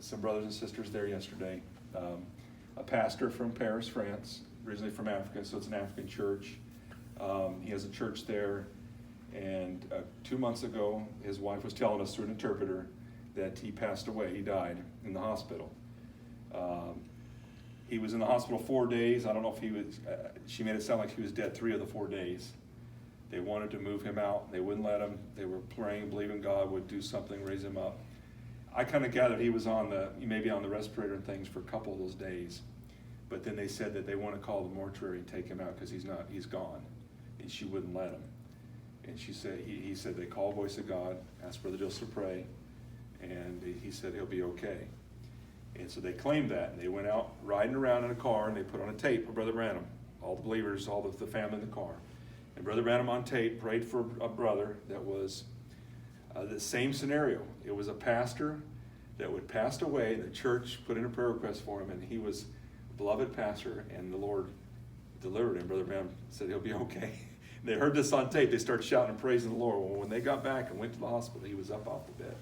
some brothers and sisters there yesterday. A pastor from Paris, France, originally from Africa, so it's an African church. He has a church there, and 2 months ago, his wife was telling us through an interpreter that he passed away. He died in the hospital. He was in the hospital 4 days. I don't know if he was, she made it sound like he was dead 3 of the 4 days. They wanted to move him out. They wouldn't let him. They were praying, believing God would do something, raise him up. I kind of gathered he was maybe on the respirator and things for a couple of those days. But then they said that they want to call the mortuary and take him out because he's gone. And she wouldn't let him. And she said, he said they call Voice of God, asked Brother Dills to pray, and he said he'll be okay. And so they claimed that, and they went out riding around in a car, and they put on a tape for Brother Branham, all the believers, all the family in the car. And Brother Branham on tape prayed for a brother that was the same scenario. It was a pastor that would passed away, and the church put in a prayer request for him, and he was a beloved pastor, and the Lord delivered him. Brother Branham said he'll be okay. They heard this on tape. They started shouting and praising the Lord. Well, when they got back and went to the hospital, he was up off the bed.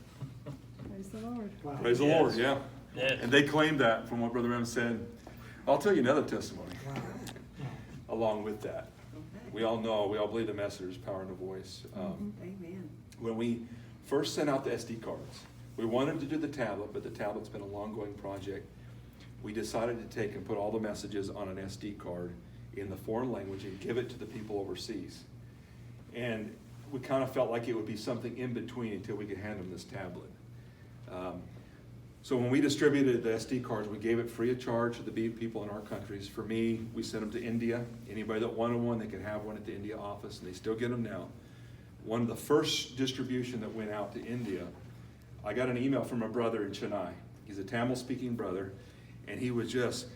Praise the Lord. Wow. Praise the Yes. Lord, yeah. Yes. And they claimed that from what Brother Branham said. I'll tell you another testimony Wow. along with that. We all believe the message is power in the voice. Amen. When we first sent out the SD cards, we wanted to do the tablet, but the tablet's been a long-going project. We decided to take and put all the messages on an SD card in the foreign language and give it to the people overseas. And we kind of felt like it would be something in between until we could hand them this tablet. So when we distributed the SD cards, we gave it free of charge to the people in our countries. For me, we sent them to India. Anybody that wanted one, they could have one at the India office, and they still get them now. One of the first distribution that went out to India, I got an email from a brother in Chennai. He's a Tamil-speaking brother, and he was just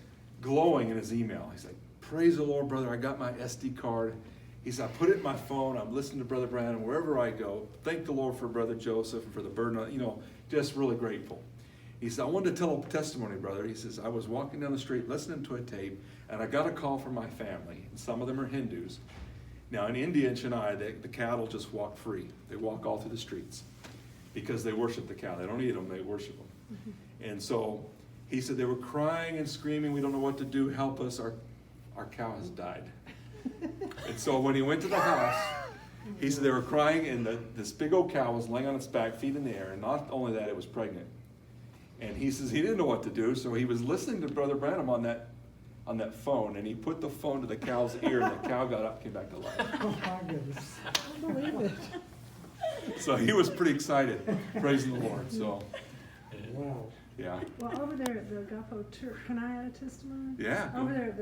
glowing in his email. He's like, praise the Lord, brother, I got my SD card. He said, I put it in my phone, I'm listening to Brother Branham wherever I go. Thank the Lord for Brother Joseph and for the burden, just really grateful. He said, I wanted to tell a testimony, brother. He says, I was walking down the street listening to a tape, and I got a call from my family, and some of them are Hindus. Now in India and Chennai, the cattle just walk free. They walk all through the streets because they worship the cow. They don't eat them, they worship them. And so he said they were crying and screaming, we don't know what to do, help us, our cow has died. And so when he went to the house, he said they were crying, and this big old cow was laying on its back, feet in the air, and not only that, it was pregnant. And he says he didn't know what to do, so he was listening to Brother Branham on that phone, and he put the phone to the cow's ear, and the cow got up and came back to life. Oh, my goodness. I believe it. So he was pretty excited, praising the Lord. So, Wow. yeah. Well, over there at the Gulfo Church, can I add a testimony? Yeah. Over there at the